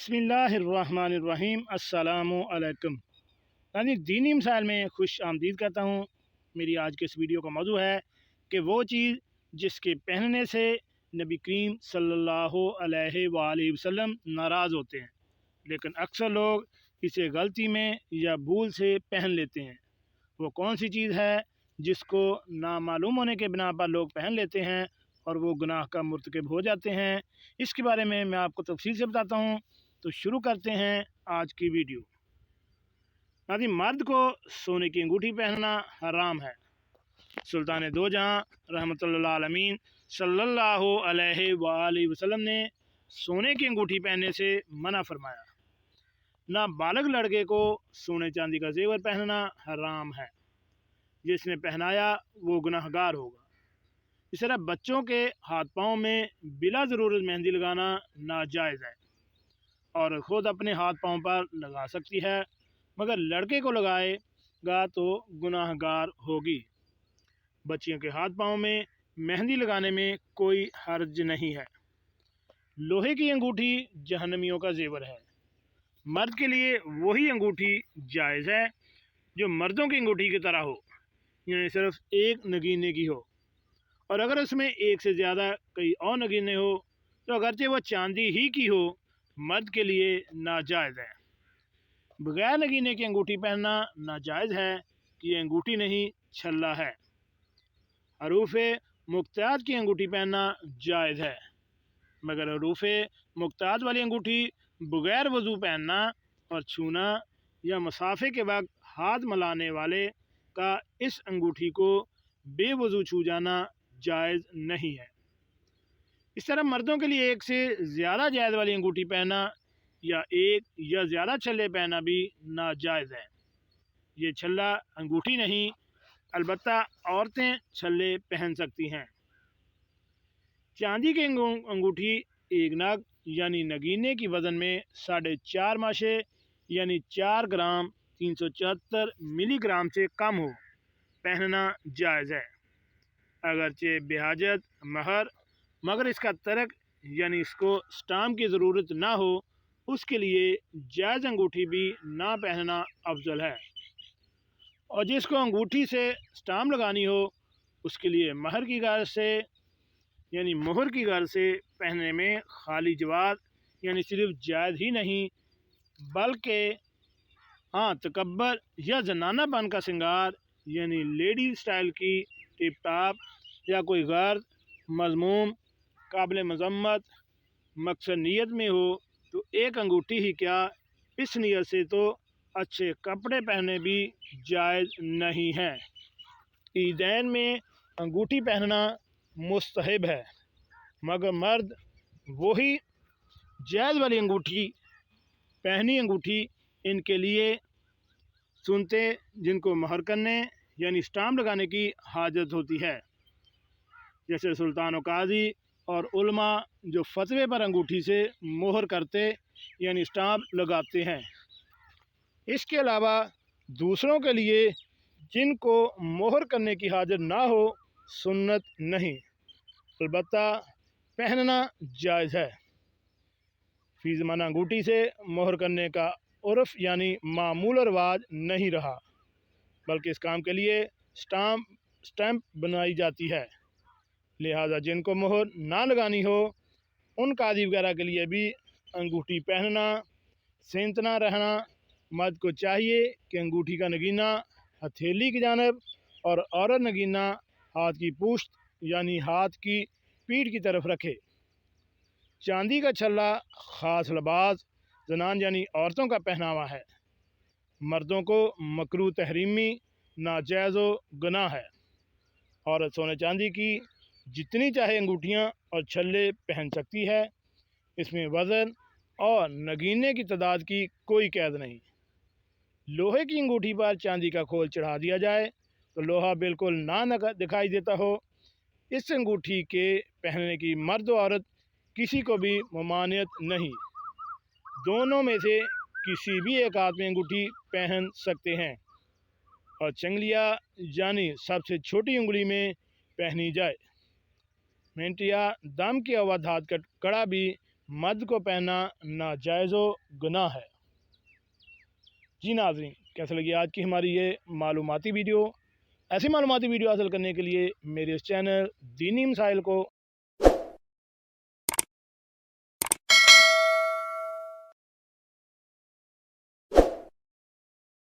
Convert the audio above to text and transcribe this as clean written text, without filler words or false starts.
बिस्मिल्लाहिर्रहमानिर्रहीम अस्सलामु अलैकुम। दीनी मिसाइल में खुश आमदीद करता हूँ। मेरी आज के इस वीडियो का मौजू है कि वो चीज़ जिसके पहनने से नबी करीम सल्लल्लाहु अलैहि वसल्लम नाराज़ होते हैं, लेकिन अक्सर लोग इसे गलती में या भूल से पहन लेते हैं। वो कौन सी चीज़ है जिसको नामालूम होने के बिना पर लोग पहन लेते हैं और वो गुनाह का मुर्तकिब हो जाते हैं, इसके बारे में मैं आपको तफसील से बताता हूँ। तो शुरू करते हैं आज की वीडियो। नाज़रीन, मर्द को सोने की अंगूठी पहनना हराम है। सुल्तान दो जहां रहमतुल्लाह आलमीन सल्लल्लाहु अलैहि वसल्लम ने सोने की अंगूठी पहनने से मना फरमाया। नाबालिग लड़के को सोने चांदी का जेवर पहनना हराम है। जिसने पहनाया वो गुनाहगार होगा। इस तरह बच्चों के हाथ पाँव में बिला ज़रूरत मेहंदी लगाना नाजायज़ है और ख़ुद अपने हाथ पाँव पर लगा सकती है, मगर लड़के को लगाएगा तो गुनाहगार होगी। बच्चियों के हाथ पाँव में मेहंदी लगाने में कोई हर्ज नहीं है। लोहे की अंगूठी जहन्नमियों का जेवर है। मर्द के लिए वही अंगूठी जायज़ है जो मर्दों की अंगूठी की तरह हो, यानी सिर्फ एक नगीने की हो, और अगर उसमें एक से ज़्यादा कई और नगीने हो तो अगरचे वो चांदी ही की हो, मर्द के लिए नाजायज़ है। बगैर नगीने की अंगूठी पहनना नाजायज़ है कि ये अंगूठी नहीं, छल्ला है। हरूफ़ मुक्ताद की अंगूठी पहनना जायज़ है, मगर हरूफ़ मुक्ताद वाली अंगूठी बगैर वज़ू पहनना और छूना या मुसाफ़े के वक्त हाथ मिलाने वाले का इस अंगूठी को बेवज़ू छू जाना जायज़ नहीं है। इस तरह मर्दों के लिए एक से ज़्यादा जायज़ वाली अंगूठी पहनना या एक या ज़्यादा छल्ले पहनना भी नाजायज़ है। ये छल्ला अंगूठी नहीं, अलबत्ता औरतें छल्ले पहन सकती हैं। चांदी की अंगूठी एक नग यानी नगीने की वज़न में 4.5 माशे यानी 4 ग्राम 374 मिलीग्राम से कम हो, पहनना जायज़ है। अगरचे बेहाजत महर, मगर इसका तर्क यानी इसको स्टाम्प की ज़रूरत ना हो, उसके लिए जायज़ अंगूठी भी ना पहनना अफजल है। और जिसको अंगूठी से स्टाम्प लगानी हो, उसके लिए महर की गर्ज से यानी मोहर की गर्ज से पहनने में खाली जवाज़ यानी सिर्फ जायज़ ही नहीं, बल्कि तकब्बर या जनानापन का सिंगार यानी लेडी स्टाइल की टिप टाप या कोई गर्द मज़मूम काबिल मज़म्मत मकसद नीयत में हो तो एक अंगूठी ही क्या, इस नीयत से तो अच्छे कपड़े पहने भी जायज़ नहीं है। ईदैन में अंगूठी पहनना मुस्तहब है, मगर मर्द वही जायज़ वाली अंगूठी पहनी अंगूठी इनके लिए सुनते जिनको महर करने यानी स्टाम्प लगाने की हाजत होती है, जैसे सुल्तान व काजी और उलमा जो फतवे पर अंगूठी से मोहर करते यानी स्टाम्प लगाते हैं। इसके अलावा दूसरों के लिए जिनको मोहर करने की हाजत ना हो, सुन्नत नहीं, अलबत्ता पहनना जायज़ है। फी ज़माना अंगूठी से मोहर करने का उर्फ़ यानी मामूल रवाज नहीं रहा, बल्कि इस काम के लिए स्टैम्प बनाई जाती है। लिहाजा जिनको मोहर ना लगानी हो, उन काजी वगैरह के लिए भी अंगूठी पहनना सेंतना रहना। मर्द को चाहिए कि अंगूठी का नगीना हथेली की जानब और औरत नगीना हाथ की पुश्त यानी हाथ की पीठ की तरफ रखे। चांदी का छल्ला ख़ास लिबास जनान यानी औरतों का पहनावा है। मर्दों को मकरूह तहरीमी नाजायज़ गुनाह है। औरत सोने चांदी की जितनी चाहे अंगूठियाँ और छल्ले पहन सकती है, इसमें वज़न और नगीने की तादाद की कोई कैद नहीं। लोहे की अंगूठी पर चांदी का खोल चढ़ा दिया जाए तो लोहा बिल्कुल ना दिखाई देता हो। इस अंगूठी के पहनने की मर्द और औरत किसी को भी ममानियत नहीं, दोनों में से किसी भी एक हाथ में अंगूठी पहन सकते हैं और चंगलिया यानी सबसे छोटी उंगली में पहनी जाए। मिनट या दम के अवध हाथ का कड़ा भी مرد کو پہننا ناجائز و گناہ ہے۔ جی ناظرین، کیسے لگی آج کی ہماری یہ معلوماتی ویڈیو؟ ایسی معلوماتی ویڈیو حاصل کرنے کے لیے میرے اس چینل دینی مسائل کو